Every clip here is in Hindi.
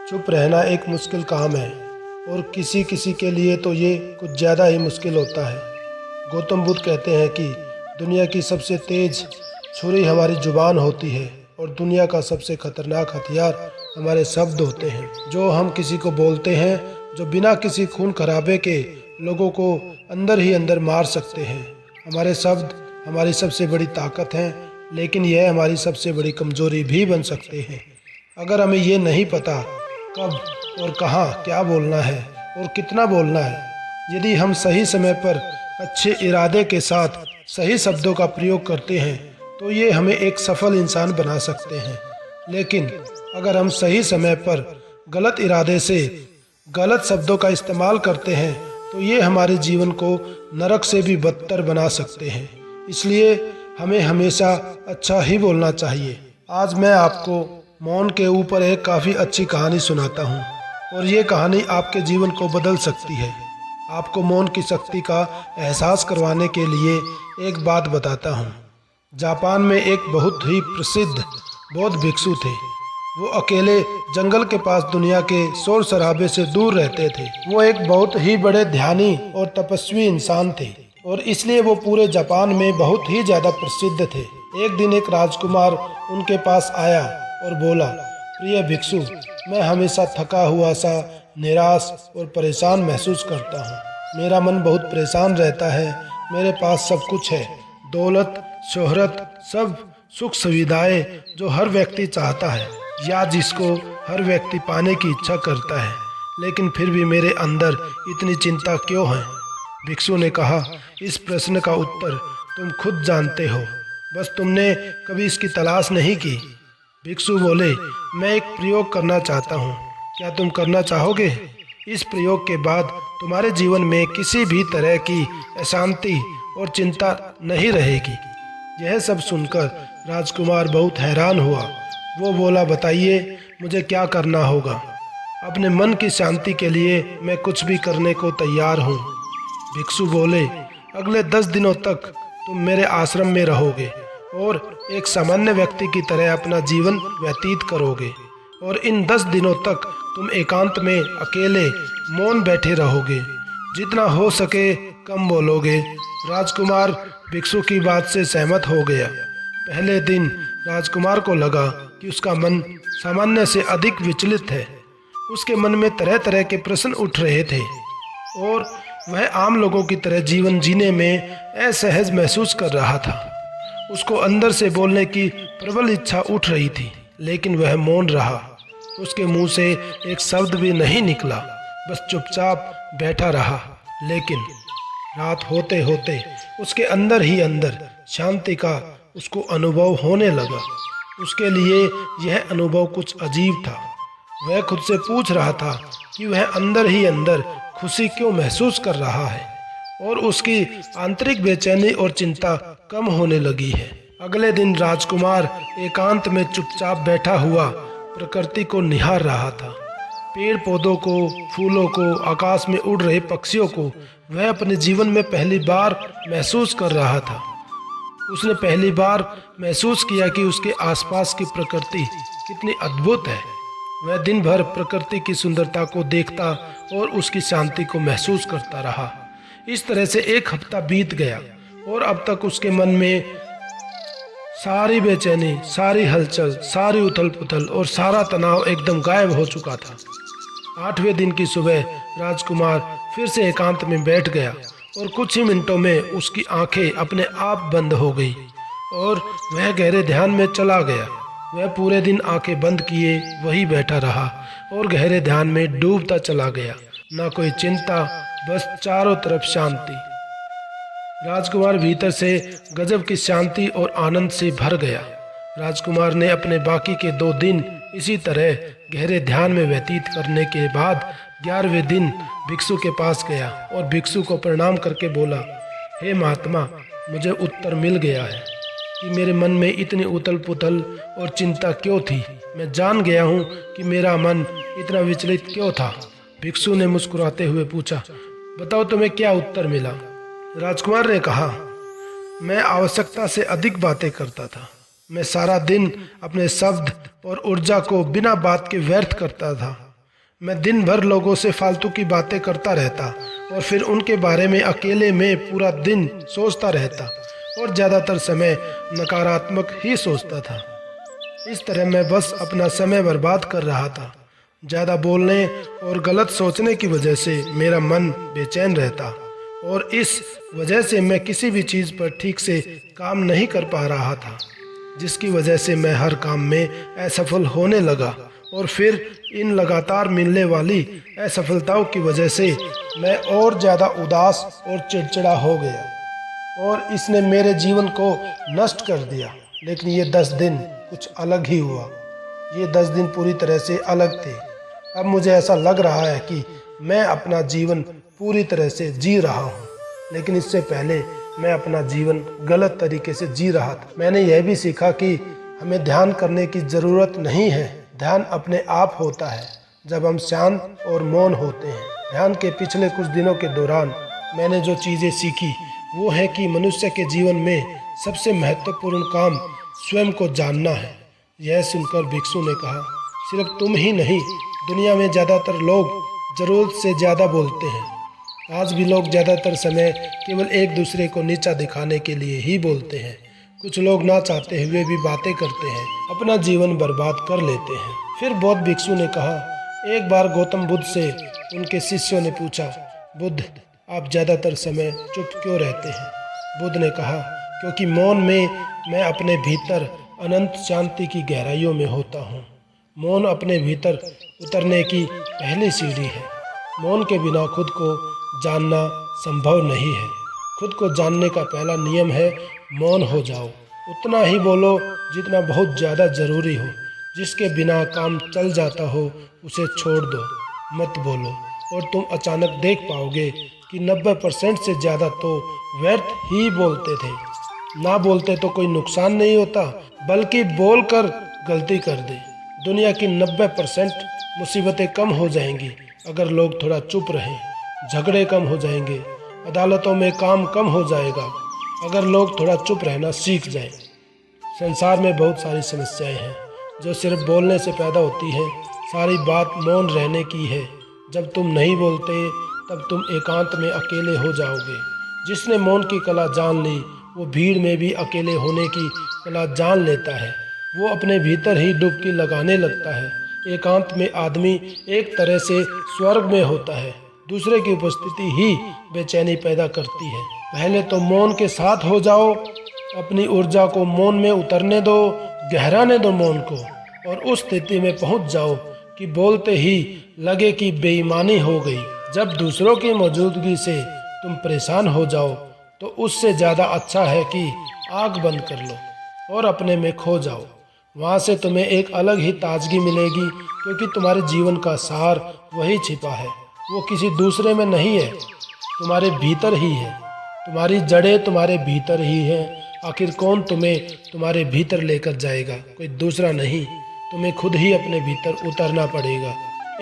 चुप रहना एक मुश्किल काम है और किसी किसी के लिए तो ये कुछ ज़्यादा ही मुश्किल होता है। गौतम बुद्ध कहते हैं कि दुनिया की सबसे तेज़ छुरी हमारी ज़ुबान होती है और दुनिया का सबसे खतरनाक हथियार हमारे शब्द होते हैं जो हम किसी को बोलते हैं, जो बिना किसी खून खराबे के लोगों को अंदर ही अंदर मार सकते हैं। हमारे शब्द हमारी सबसे बड़ी ताकत हैं, लेकिन यह हमारी सबसे बड़ी कमज़ोरी भी बन सकते हैं। अगर हमें ये नहीं पता कब और कहाँ क्या बोलना है और कितना बोलना है, यदि हम सही समय पर अच्छे इरादे के साथ सही शब्दों का प्रयोग करते हैं तो ये हमें एक सफल इंसान बना सकते हैं। लेकिन अगर हम सही समय पर गलत इरादे से गलत शब्दों का इस्तेमाल करते हैं तो ये हमारे जीवन को नरक से भी बदतर बना सकते हैं। इसलिए हमें हमेशा अच्छा ही बोलना चाहिए। आज मैं आपको मौन के ऊपर एक काफ़ी अच्छी कहानी सुनाता हूँ और ये कहानी आपके जीवन को बदल सकती है। आपको मौन की शक्ति का एहसास करवाने के लिए एक बात बताता हूँ। जापान में एक बहुत ही प्रसिद्ध बौद्ध भिक्षु थे। वो अकेले जंगल के पास दुनिया के शोर शराबे से दूर रहते थे। वो एक बहुत ही बड़े ध्यानी और तपस्वी इंसान थे और इसलिए वो पूरे जापान में बहुत ही ज़्यादा प्रसिद्ध थे। एक दिन एक राजकुमार उनके पास आया और बोला, प्रिय भिक्षु, मैं हमेशा थका हुआ सा, निराश और परेशान महसूस करता हूँ। मेरा मन बहुत परेशान रहता है। मेरे पास सब कुछ है, दौलत, शोहरत, सब सुख सुविधाएं जो हर व्यक्ति चाहता है या जिसको हर व्यक्ति पाने की इच्छा करता है, लेकिन फिर भी मेरे अंदर इतनी चिंता क्यों है? भिक्षु ने कहा, इस प्रश्न का उत्तर तुम खुद जानते हो, बस तुमने कभी इसकी तलाश नहीं की। भिक्षु बोले, मैं एक प्रयोग करना चाहता हूँ, क्या तुम करना चाहोगे? इस प्रयोग के बाद तुम्हारे जीवन में किसी भी तरह की अशांति और चिंता नहीं रहेगी। यह सब सुनकर राजकुमार बहुत हैरान हुआ। वो बोला, बताइए मुझे क्या करना होगा? अपने मन की शांति के लिए मैं कुछ भी करने को तैयार हूँ। भिक्षु बोले, अगले 10 दिनों तक तुम मेरे आश्रम में रहोगे और एक सामान्य व्यक्ति की तरह अपना जीवन व्यतीत करोगे और इन 10 दिनों तक तुम एकांत में अकेले मौन बैठे रहोगे, जितना हो सके कम बोलोगे। राजकुमार भिक्षु की बात से सहमत हो गया। पहले दिन राजकुमार को लगा कि उसका मन सामान्य से अधिक विचलित है। उसके मन में तरह तरह के प्रश्न उठ रहे थे और वह आम लोगों की तरह जीवन जीने में असहज महसूस कर रहा था। उसको अंदर से बोलने की प्रबल इच्छा उठ रही थी, लेकिन वह मौन रहा। उसके मुंह से एक शब्द भी नहीं निकला, बस चुपचाप बैठा रहा। लेकिन रात होते होते उसके अंदर ही अंदर शांति का उसको अनुभव होने लगा। उसके लिए यह अनुभव कुछ अजीब था। वह खुद से पूछ रहा था कि वह अंदर ही अंदर खुशी क्यों महसूस कर रहा है और उसकी आंतरिक बेचैनी और चिंता कम होने लगी है। अगले दिन राजकुमार एकांत में चुपचाप बैठा हुआ प्रकृति को निहार रहा था। पेड़ पौधों को, फूलों को, आकाश में उड़ रहे पक्षियों को वह अपने जीवन में पहली बार महसूस कर रहा था। उसने पहली बार महसूस किया कि उसके आसपास की प्रकृति कितनी अद्भुत है। वह दिन भर प्रकृति की सुंदरता को देखता और उसकी शांति को महसूस करता रहा। इस तरह से एक हफ्ता बीत गया और अब तक उसके मन में सारी बेचैनी, सारी हलचल, सारी उथल पुथल और सारा तनाव एकदम गायब हो चुका था। 8वें दिन की सुबह राजकुमार फिर से एकांत में बैठ गया और कुछ ही मिनटों में उसकी आंखें अपने आप बंद हो गई और वह गहरे ध्यान में चला गया। वह पूरे दिन आंखें बंद किए वही बैठा रहा और गहरे ध्यान में डूबता चला गया। ना कोई चिंता, बस चारों तरफ शांति। राजकुमार भीतर से गजब की शांति और आनंद से भर गया। राजकुमार ने अपने बाकी के 2 दिन इसी तरह गहरे ध्यान में व्यतीत करने के बाद 11वें दिन भिक्षु के पास गया और भिक्षु को प्रणाम करके बोला, हे महात्मा, मुझे उत्तर मिल गया है कि मेरे मन में इतनी उथल पुथल और चिंता क्यों थी। मैं जान गया हूँ कि मेरा मन इतना विचलित क्यों था। भिक्षु ने मुस्कुराते हुए पूछा, बताओ तुम्हें क्या उत्तर मिला? राजकुमार ने कहा, मैं आवश्यकता से अधिक बातें करता था। मैं सारा दिन अपने शब्द और ऊर्जा को बिना बात के व्यर्थ करता था। मैं दिन भर लोगों से फालतू की बातें करता रहता और फिर उनके बारे में अकेले में पूरा दिन सोचता रहता और ज़्यादातर समय नकारात्मक ही सोचता था। इस तरह मैं बस अपना समय बर्बाद कर रहा था। ज़्यादा बोलने और गलत सोचने की वजह से मेरा मन बेचैन रहता और इस वजह से मैं किसी भी चीज़ पर ठीक से काम नहीं कर पा रहा था, जिसकी वजह से मैं हर काम में असफल होने लगा और फिर इन लगातार मिलने वाली असफलताओं की वजह से मैं और ज़्यादा उदास और चिड़चिड़ा हो गया और इसने मेरे जीवन को नष्ट कर दिया। लेकिन ये 10 दिन कुछ अलग ही हुआ। ये 10 दिन पूरी तरह से अलग थे। अब मुझे ऐसा लग रहा है कि मैं अपना जीवन पूरी तरह से जी रहा हूँ, लेकिन इससे पहले मैं अपना जीवन गलत तरीके से जी रहा था। मैंने यह भी सीखा कि हमें ध्यान करने की ज़रूरत नहीं है। ध्यान अपने आप होता है जब हम शांत और मौन होते हैं। ध्यान के पिछले कुछ दिनों के दौरान मैंने जो चीज़ें सीखी वो है कि मनुष्य के जीवन में सबसे महत्वपूर्ण काम स्वयं को जानना है। यह सुनकर भिक्षु ने कहा, सिर्फ तुम ही नहीं, दुनिया में ज़्यादातर लोग ज़रूरत से ज़्यादा बोलते हैं। आज भी लोग ज़्यादातर समय केवल एक दूसरे को नीचा दिखाने के लिए ही बोलते हैं। कुछ लोग ना चाहते हुए भी बातें करते हैं, अपना जीवन बर्बाद कर लेते हैं। फिर बौद्ध भिक्षु ने कहा, एक बार गौतम बुद्ध से उनके शिष्यों ने पूछा, बुद्ध आप ज़्यादातर समय चुप क्यों रहते हैं? बुद्ध ने कहा, क्योंकि मौन में मैं अपने भीतर अनंत शांति की गहराइयों में होता हूँ। मौन अपने भीतर उतरने की पहली सीढ़ी है। मौन के बिना खुद को जानना संभव नहीं है। खुद को जानने का पहला नियम है मौन हो जाओ। उतना ही बोलो जितना बहुत ज़्यादा ज़रूरी हो। जिसके बिना काम चल जाता हो उसे छोड़ दो, मत बोलो, और तुम अचानक देख पाओगे कि 90% से ज़्यादा तो व्यर्थ ही बोलते थे। ना बोलते तो कोई नुकसान नहीं होता, बल्कि बोलकर गलती कर दे। दुनिया की 90% मुसीबतें कम हो जाएंगी अगर लोग थोड़ा चुप रहें। झगड़े कम हो जाएंगे, अदालतों में काम कम हो जाएगा अगर लोग थोड़ा चुप रहना सीख जाएं। संसार में बहुत सारी समस्याएं हैं जो सिर्फ बोलने से पैदा होती हैं। सारी बात मौन रहने की है। जब तुम नहीं बोलते तब तुम एकांत में अकेले हो जाओगे। जिसने मौन की कला जान ली वो भीड़ में भी अकेले होने की कला जान लेता है। वो अपने भीतर ही डुबकी लगाने लगता है। एकांत में आदमी एक तरह से स्वर्ग में होता है। दूसरे की उपस्थिति ही बेचैनी पैदा करती है। पहले तो मौन के साथ हो जाओ, अपनी ऊर्जा को मौन में उतरने दो, गहराने दो मौन को, और उस स्थिति में पहुंच जाओ कि बोलते ही लगे कि बेईमानी हो गई। जब दूसरों की मौजूदगी से तुम परेशान हो जाओ तो उससे ज़्यादा अच्छा है कि आग बंद कर लो और अपने में खो जाओ। वहाँ से तुम्हें एक अलग ही ताजगी मिलेगी, क्योंकि तुम्हारे जीवन का सार वही छिपा है। वो किसी दूसरे में नहीं है, तुम्हारे भीतर ही है। तुम्हारी जड़ें तुम्हारे भीतर ही हैं। आखिर कौन तुम्हें तुम्हारे भीतर लेकर जाएगा? कोई दूसरा नहीं, तुम्हें खुद ही अपने भीतर उतरना पड़ेगा।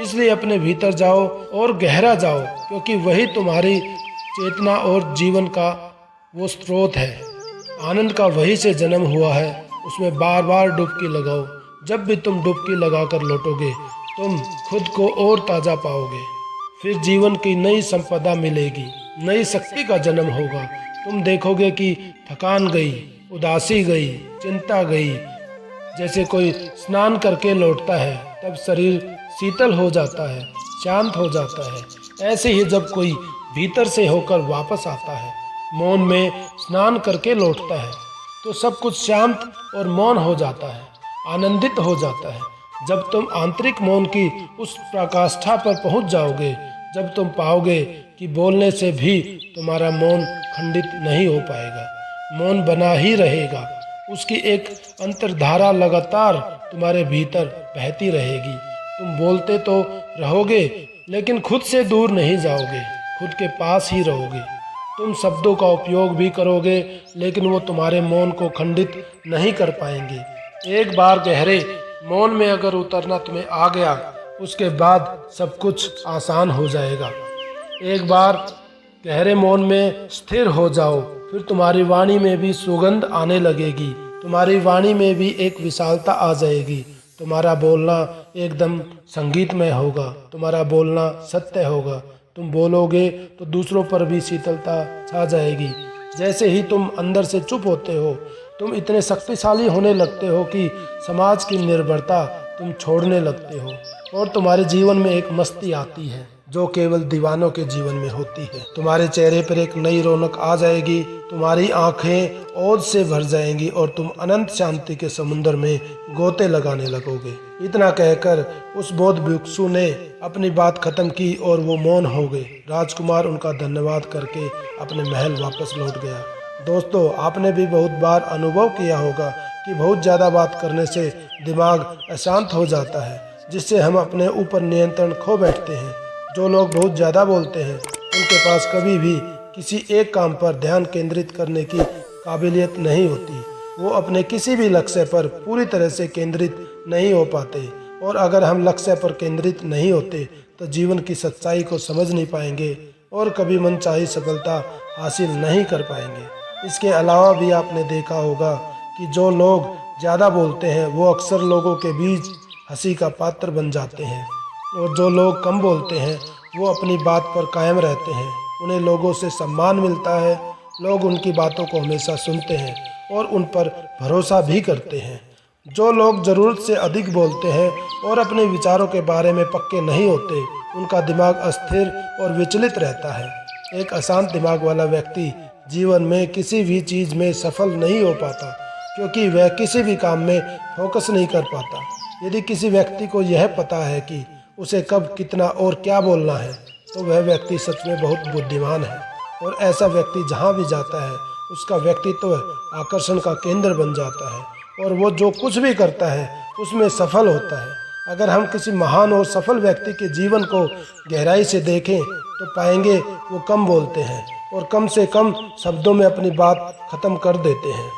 इसलिए अपने भीतर जाओ और गहरा जाओ, क्योंकि वही तुम्हारी चेतना और जीवन का वो स्रोत है। आनंद का वही से जन्म हुआ है। उसमें बार बार डुबकी लगाओ। जब भी तुम डुबकी लगाकर लौटोगे तुम खुद को और ताज़ा पाओगे। फिर जीवन की नई संपदा मिलेगी, नई शक्ति का जन्म होगा। तुम देखोगे कि थकान गई, उदासी गई, चिंता गई। जैसे कोई स्नान करके लौटता है तब शरीर शीतल हो जाता है, शांत हो जाता है। ऐसे ही जब कोई भीतर से होकर वापस आता है, मौन में स्नान करके लौटता है, तो सब कुछ शांत और मौन हो जाता है, आनंदित हो जाता है। जब तुम आंतरिक मौन की उस प्रकाष्ठा पर पहुंच जाओगे, जब तुम पाओगे कि बोलने से भी तुम्हारा मौन खंडित नहीं हो पाएगा, मौन बना ही रहेगा। उसकी एक अंतर्धारा लगातार तुम्हारे भीतर बहती रहेगी। तुम बोलते तो रहोगे लेकिन खुद से दूर नहीं जाओगे, खुद के पास ही रहोगे। तुम शब्दों का उपयोग भी करोगे लेकिन वो तुम्हारे मौन को खंडित नहीं कर पाएंगे। एक बार गहरे मौन में अगर उतरना तुम्हें आ गया, उसके बाद सब कुछ आसान हो जाएगा। एक बार गहरे मौन में स्थिर हो जाओ, फिर तुम्हारी वाणी में भी सुगंध आने लगेगी। तुम्हारी वाणी में भी एक विशालता आ जाएगी। तुम्हारा बोलना एकदम संगीतमय होगा, तुम्हारा बोलना सत्य होगा। तुम बोलोगे तो दूसरों पर भी शीतलता छा जाएगी। जैसे ही तुम अंदर से चुप होते हो, तुम इतने शक्तिशाली होने लगते हो कि समाज की निर्भरता तुम छोड़ने लगते हो और तुम्हारे जीवन में एक मस्ती आती है जो केवल दीवानों के जीवन में होती है। तुम्हारे चेहरे पर एक नई रौनक आ जाएगी, तुम्हारी आंखें ओज से भर जाएंगी और तुम अनंत शांति के समुद्र में गोते लगाने लगोगे। इतना कहकर उस बौद्ध भिक्षु ने अपनी बात खत्म की और वो मौन हो गए। राजकुमार उनका धन्यवाद करके अपने महल वापस लौट गया। दोस्तों, आपने भी बहुत बार अनुभव किया होगा कि बहुत ज़्यादा बात करने से दिमाग अशांत हो जाता है, जिससे हम अपने ऊपर नियंत्रण खो बैठते हैं। जो लोग बहुत ज़्यादा बोलते हैं उनके पास कभी भी किसी एक काम पर ध्यान केंद्रित करने की काबिलियत नहीं होती। वो अपने किसी भी लक्ष्य पर पूरी तरह से केंद्रित नहीं हो पाते और अगर हम लक्ष्य पर केंद्रित नहीं होते तो जीवन की सच्चाई को समझ नहीं पाएंगे और कभी मनचाही सफलता हासिल नहीं कर पाएंगे। इसके अलावा भी आपने देखा होगा कि जो लोग ज़्यादा बोलते हैं वो अक्सर लोगों के बीच हंसी का पात्र बन जाते हैं और जो लोग कम बोलते हैं वो अपनी बात पर कायम रहते हैं। उन्हें लोगों से सम्मान मिलता है, लोग उनकी बातों को हमेशा सुनते हैं और उन पर भरोसा भी करते हैं। जो लोग ज़रूरत से अधिक बोलते हैं और अपने विचारों के बारे में पक्के नहीं होते, उनका दिमाग अस्थिर और विचलित रहता है। एक अशांत दिमाग वाला व्यक्ति जीवन में किसी भी चीज़ में सफल नहीं हो पाता क्योंकि वह किसी भी काम में फोकस नहीं कर पाता। यदि किसी व्यक्ति को यह पता है कि उसे कब कितना और क्या बोलना है तो वह व्यक्ति सच में बहुत बुद्धिमान है और ऐसा व्यक्ति जहाँ भी जाता है उसका व्यक्तित्व आकर्षण का केंद्र बन जाता है और वो जो कुछ भी करता है उसमें सफल होता है। अगर हम किसी महान और सफल व्यक्ति के जीवन को गहराई से देखें तो पाएंगे वो कम बोलते हैं और कम से कम शब्दों में अपनी बात खत्म कर देते हैं।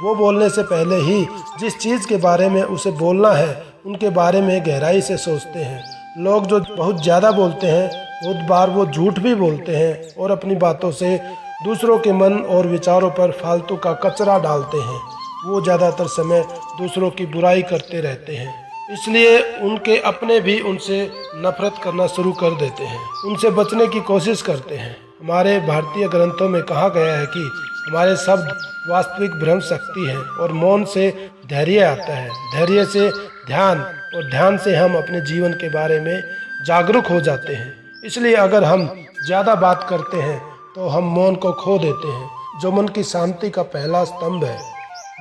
वो बोलने से पहले ही जिस चीज़ के बारे में उसे बोलना है उनके बारे में गहराई से सोचते हैं। लोग जो बहुत ज़्यादा बोलते हैं बहुत बार वो झूठ भी बोलते हैं और अपनी बातों से दूसरों के मन और विचारों पर फालतू का कचरा डालते हैं। वो ज़्यादातर समय दूसरों की बुराई करते रहते हैं, इसलिए उनके अपने भी उनसे नफरत करना शुरू कर देते हैं, उनसे बचने की कोशिश करते हैं। हमारे भारतीय ग्रंथों में कहा गया है कि हमारे शब्द वास्तविक ब्रह्म शक्ति है और मौन से धैर्य आता है, धैर्य से ध्यान और ध्यान से हम अपने जीवन के बारे में जागरूक हो जाते हैं। इसलिए अगर हम ज़्यादा बात करते हैं तो हम मौन को खो देते हैं, जो मन की शांति का पहला स्तंभ है।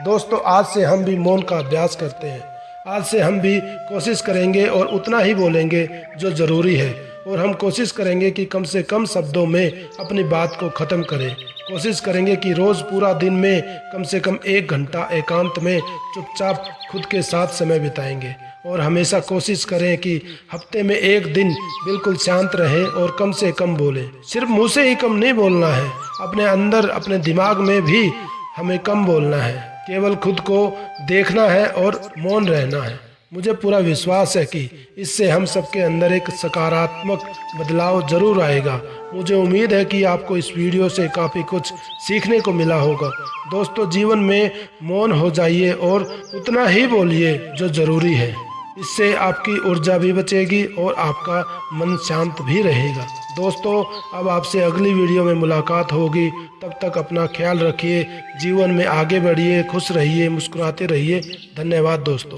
दोस्तों, आज से हम भी मौन का अभ्यास करते हैं। आज से हम भी कोशिश करेंगे और उतना ही बोलेंगे जो ज़रूरी है और हम कोशिश करेंगे कि कम से कम शब्दों में अपनी बात को ख़त्म करें। कोशिश करेंगे कि रोज़ पूरा दिन में कम से कम 1 घंटा एकांत में चुपचाप खुद के साथ समय बिताएंगे और हमेशा कोशिश करें कि हफ्ते में 1 दिन बिल्कुल शांत रहें और कम से कम बोलें। सिर्फ मुँह से ही कम नहीं बोलना है, अपने अंदर अपने दिमाग में भी हमें कम बोलना है। केवल खुद को देखना है और मौन रहना है। मुझे पूरा विश्वास है कि इससे हम सबके अंदर एक सकारात्मक बदलाव जरूर आएगा। मुझे उम्मीद है कि आपको इस वीडियो से काफ़ी कुछ सीखने को मिला होगा। दोस्तों, जीवन में मौन हो जाइए और उतना ही बोलिए जो ज़रूरी है। इससे आपकी ऊर्जा भी बचेगी और आपका मन शांत भी रहेगा। दोस्तों, अब आपसे अगली वीडियो में मुलाकात होगी। तब तक अपना ख्याल रखिए, जीवन में आगे बढ़िए, खुश रहिए, मुस्कुराते रहिए। धन्यवाद दोस्तों।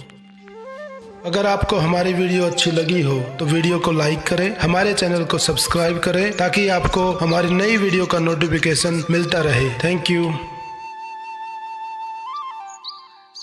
अगर आपको हमारी वीडियो अच्छी लगी हो तो वीडियो को लाइक करें, हमारे चैनल को सब्सक्राइब करें ताकि आपको हमारी नई वीडियो का नोटिफिकेशन मिलता रहे। Thank you.